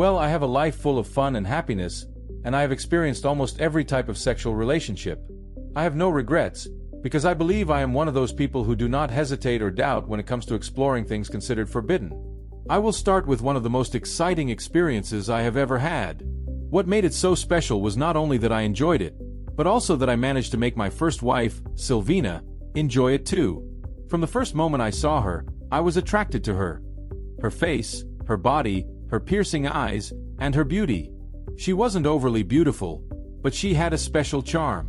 Well, I have a life full of fun and happiness, and I have experienced almost every type of sexual relationship. I have no regrets, because I believe I am one of those people who do not hesitate or doubt when it comes to exploring things considered forbidden. I will start with one of the most exciting experiences I have ever had. What made it so special was not only that I enjoyed it, but also that I managed to make my first wife, Sylvina, enjoy it too. From the first moment I saw her, I was attracted to her. Her face, her body, her piercing eyes, and her beauty. She wasn't overly beautiful, but she had a special charm.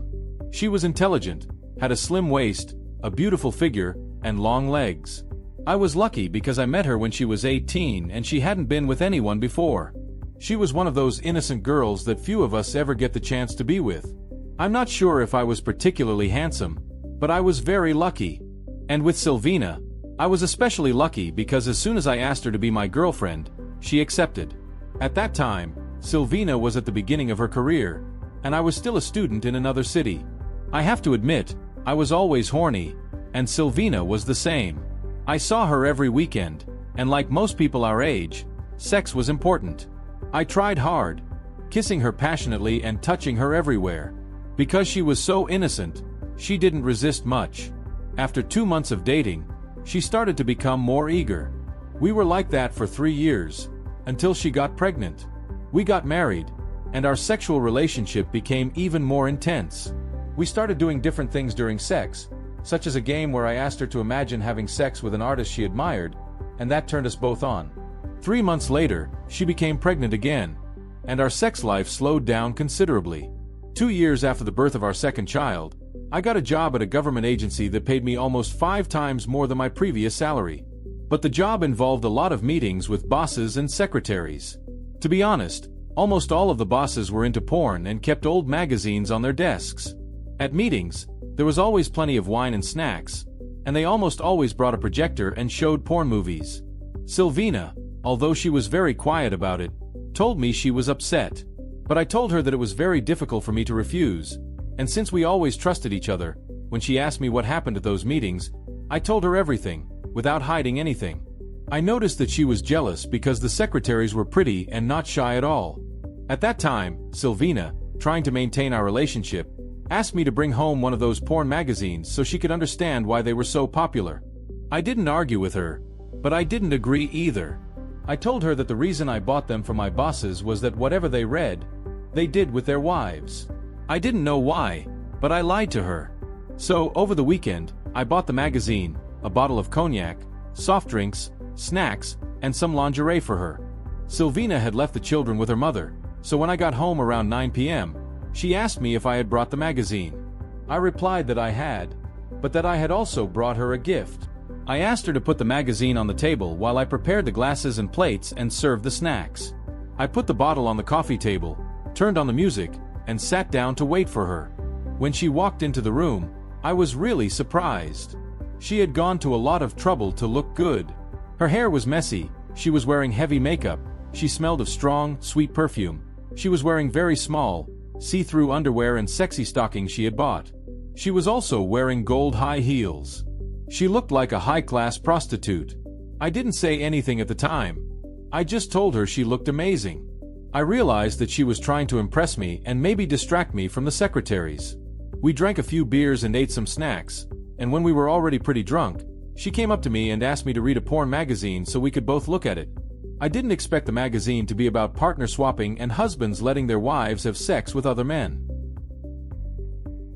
She was intelligent, had a slim waist, a beautiful figure, and long legs. I was lucky because I met her when she was 18 and she hadn't been with anyone before. She was one of those innocent girls that few of us ever get the chance to be with. I'm not sure if I was particularly handsome, but I was very lucky. And with Sylvina, I was especially lucky because as soon as I asked her to be my girlfriend, she accepted. At that time, Sylvina was at the beginning of her career, and I was still a student in another city. I have to admit, I was always horny, and Sylvina was the same. I saw her every weekend, and like most people our age, sex was important. I tried hard, kissing her passionately and touching her everywhere. Because she was so innocent, she didn't resist much. After 2 months of dating, she started to become more eager. We were like that for 3 years, until she got pregnant. We got married, and our sexual relationship became even more intense. We started doing different things during sex, such as a game where I asked her to imagine having sex with an artist she admired, and that turned us both on. 3 months later, she became pregnant again, and our sex life slowed down considerably. 2 years after the birth of our second child, I got a job at a government agency that paid me almost 5 times more than my previous salary. But the job involved a lot of meetings with bosses and secretaries. To be honest, almost all of the bosses were into porn and kept old magazines on their desks. At meetings, there was always plenty of wine and snacks, and they almost always brought a projector and showed porn movies. Sylvina, although she was very quiet about it, told me she was upset. But I told her that it was very difficult for me to refuse, and since we always trusted each other, when she asked me what happened at those meetings, I told her everything, without hiding anything. I noticed that she was jealous because the secretaries were pretty and not shy at all. At that time, Sylvina, trying to maintain our relationship, asked me to bring home one of those porn magazines so she could understand why they were so popular. I didn't argue with her, but I didn't agree either. I told her that the reason I bought them for my bosses was that whatever they read, they did with their wives. I didn't know why, but I lied to her. So, over the weekend, I bought the magazine, a bottle of cognac, soft drinks, snacks, and some lingerie for her. Sylvina had left the children with her mother, so when I got home around 9 p.m., she asked me if I had brought the magazine. I replied that I had, but that I had also brought her a gift. I asked her to put the magazine on the table while I prepared the glasses and plates and served the snacks. I put the bottle on the coffee table, turned on the music, and sat down to wait for her. When she walked into the room, I was really surprised. She had gone to a lot of trouble to look good. Her hair was messy, she was wearing heavy makeup, she smelled of strong, sweet perfume. She was wearing very small, see-through underwear and sexy stockings she had bought. She was also wearing gold high heels. She looked like a high-class prostitute. I didn't say anything at the time. I just told her she looked amazing. I realized that she was trying to impress me and maybe distract me from the secretaries. We drank a few beers and ate some snacks, and when we were already pretty drunk, she came up to me and asked me to read a porn magazine so we could both look at it. I didn't expect the magazine to be about partner swapping and husbands letting their wives have sex with other men.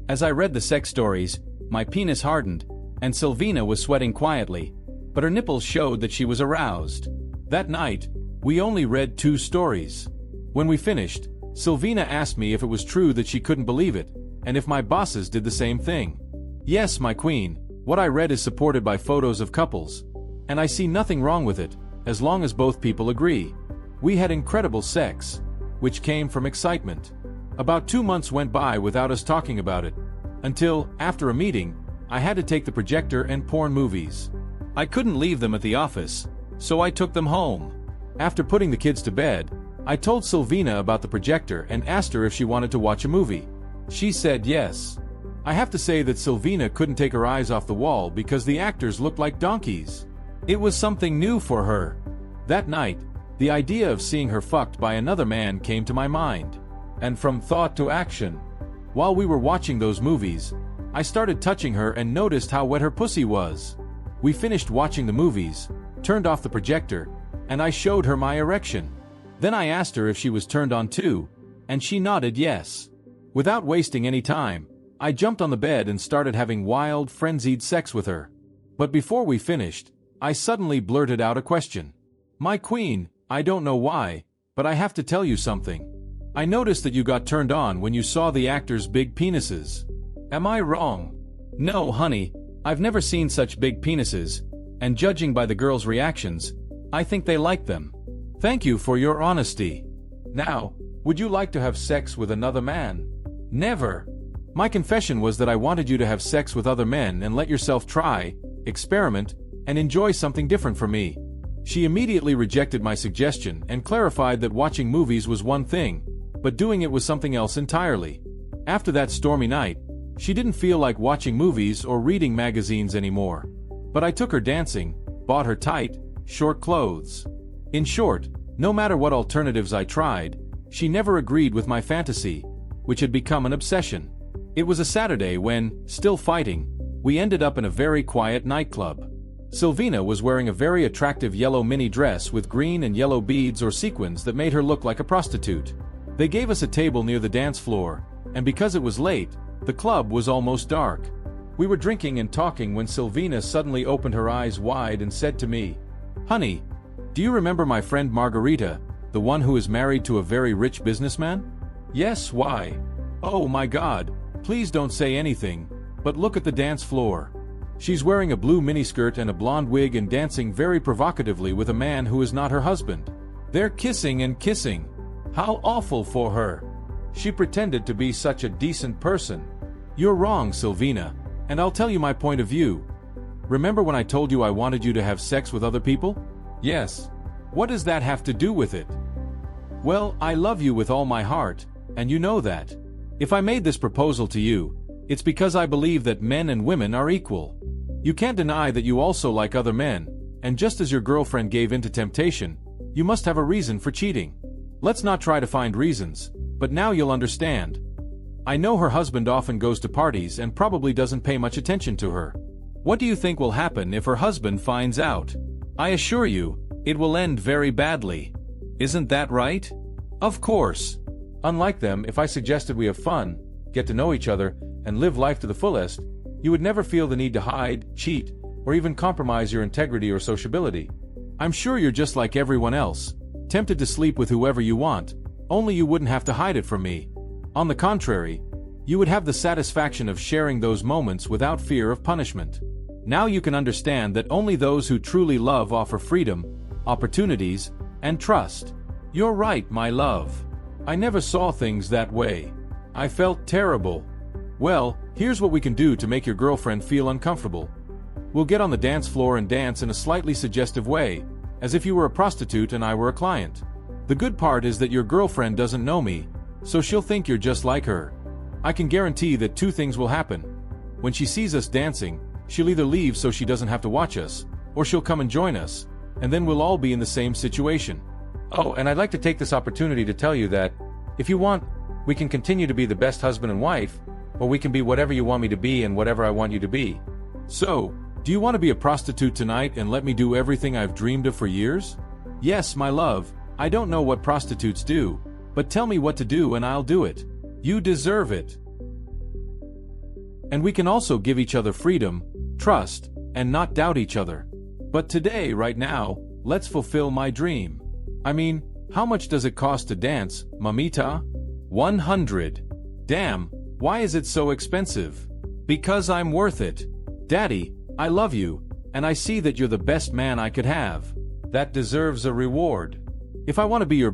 As I read the sex stories, my penis hardened, and Sylvina was sweating quietly, but her nipples showed that she was aroused. That night, we only read 2 stories. When we finished, Sylvina asked me if it was true that she couldn't believe it, and if my bosses did the same thing. Yes, my queen, what I read is supported by photos of couples, and I see nothing wrong with it, as long as both people agree. We had incredible sex, which came from excitement. About 2 months went by without us talking about it, until, after a meeting, I had to take the projector and porn movies. I couldn't leave them at the office, so I took them home. After putting the kids to bed, I told Sylvina about the projector and asked her if she wanted to watch a movie. She said yes. I have to say that Sylvina couldn't take her eyes off the wall because the actors looked like donkeys. It was something new for her. That night, The idea of seeing her fucked by another man came to my mind. And from thought to action. While we were watching those movies, I started touching her and noticed how wet her pussy was. We finished watching the movies, turned off the projector, and I showed her my erection. Then I asked her if she was turned on too, and she nodded yes. Without wasting any time, I jumped on the bed and started having wild, frenzied sex with her. But before we finished, I suddenly blurted out a question. "My queen, I don't know why, but I have to tell you something. I noticed that you got turned on when you saw the actors' big penises. Am I wrong?" "No, honey, I've never seen such big penises, and judging by the girls' reactions, I think they like them." "Thank you for your honesty. Now, would you like to have sex with another man?" "Never." My confession was that I wanted you to have sex with other men and let yourself try, experiment, and enjoy something different from me. She immediately rejected my suggestion and clarified that watching movies was one thing, but doing it was something else entirely. After that stormy night, she didn't feel like watching movies or reading magazines anymore. But I took her dancing, bought her tight, short clothes. In short, no matter what alternatives I tried, she never agreed with my fantasy, which had become an obsession. It was a Saturday when, still fighting, we ended up in a very quiet nightclub. Sylvina was wearing a very attractive yellow mini dress with green and yellow beads or sequins that made her look like a prostitute. They gave us a table near the dance floor, and because it was late, the club was almost dark. We were drinking and talking when Sylvina suddenly opened her eyes wide and said to me, "Honey, do you remember my friend Margarita, the one who is married to a very rich businessman?" "Yes, why?" "Oh my God, please don't say anything, but look at the dance floor. She's wearing a blue miniskirt and a blonde wig and dancing very provocatively with a man who is not her husband. They're kissing and kissing. How awful for her. She pretended to be such a decent person." "You're wrong, Sylvina, and I'll tell you my point of view. Remember when I told you I wanted you to have sex with other people?" "Yes. What does that have to do with it?" "Well, I love you with all my heart, and you know that. If I made this proposal to you, it's because I believe that men and women are equal. You can't deny that you also like other men, and just as your girlfriend gave in to temptation, you must have a reason for cheating. Let's not try to find reasons, but now you'll understand. I know her husband often goes to parties and probably doesn't pay much attention to her. What do you think will happen if her husband finds out? I assure you, it will end very badly. Isn't that right?" "Of course. Unlike them, if I suggested we have fun, get to know each other, and live life to the fullest, you would never feel the need to hide, cheat, or even compromise your integrity or sociability. I'm sure you're just like everyone else, tempted to sleep with whoever you want, only you wouldn't have to hide it from me. On the contrary, you would have the satisfaction of sharing those moments without fear of punishment. Now you can understand that only those who truly love offer freedom, opportunities, and trust." "You're right, my love. I never saw things that way. I felt terrible." "Well, here's what we can do to make your girlfriend feel uncomfortable. We'll get on the dance floor and dance in a slightly suggestive way, as if you were a prostitute and I were a client. The good part is that your girlfriend doesn't know me, so she'll think you're just like her. I can guarantee that two things will happen. When she sees us dancing, she'll either leave so she doesn't have to watch us, or she'll come and join us, and then we'll all be in the same situation. Oh, and I'd like to take this opportunity to tell you that, if you want, we can continue to be the best husband and wife, or we can be whatever you want me to be and whatever I want you to be. So, do you want to be a prostitute tonight and let me do everything I've dreamed of for years?" "Yes, my love, I don't know what prostitutes do, but tell me what to do and I'll do it. You deserve it. And we can also give each other freedom, trust, and not doubt each other. But today, right now, let's fulfill my dream. I mean, how much does it cost to dance, mamita?" $100. "Damn, why is it so expensive?" "Because I'm worth it. Daddy, I love you, and I see that you're the best man I could have. That deserves a reward. If I want to be your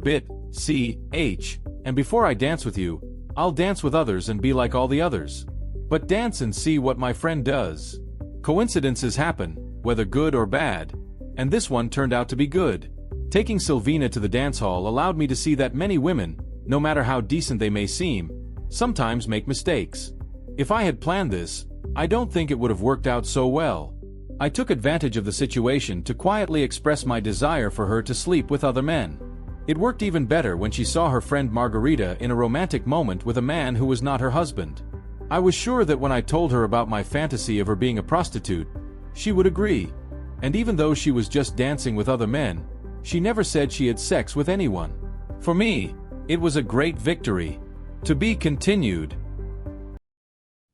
and before I dance with you, I'll dance with others and be like all the others. But dance and see what my friend does. Coincidences happen, whether good or bad, and this one turned out to be good. Taking Sylvina to the dance hall allowed me to see that many women, no matter how decent they may seem, sometimes make mistakes. If I had planned this, I don't think it would have worked out so well. I took advantage of the situation to quietly express my desire for her to sleep with other men. It worked even better when she saw her friend Margarita in a romantic moment with a man who was not her husband. I was sure that when I told her about my fantasy of her being a prostitute, she would agree. And even though she was just dancing with other men, she never said she had sex with anyone. For me, it was a great victory. To be continued.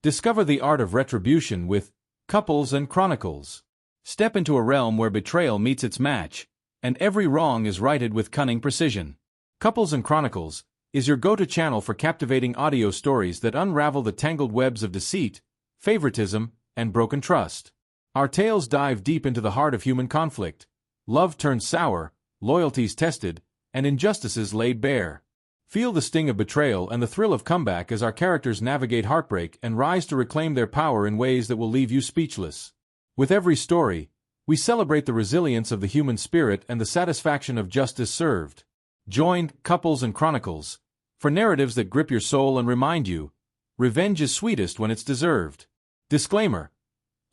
Discover the art of retribution with Couples and Chronicles. Step into a realm where betrayal meets its match, and every wrong is righted with cunning precision. Couples and Chronicles is your go-to channel for captivating audio stories that unravel the tangled webs of deceit, favoritism, and broken trust. Our tales dive deep into the heart of human conflict. Love turned sour, loyalties tested, and injustices laid bare. Feel the sting of betrayal and the thrill of comeback as our characters navigate heartbreak and rise to reclaim their power in ways that will leave you speechless. With every story, we celebrate the resilience of the human spirit and the satisfaction of justice served. Join Couples and Chronicles for narratives that grip your soul and remind you, revenge is sweetest when it's deserved. Disclaimer: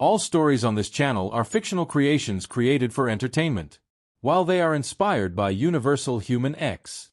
all stories on this channel are fictional creations created for entertainment. While they are inspired by universal human X.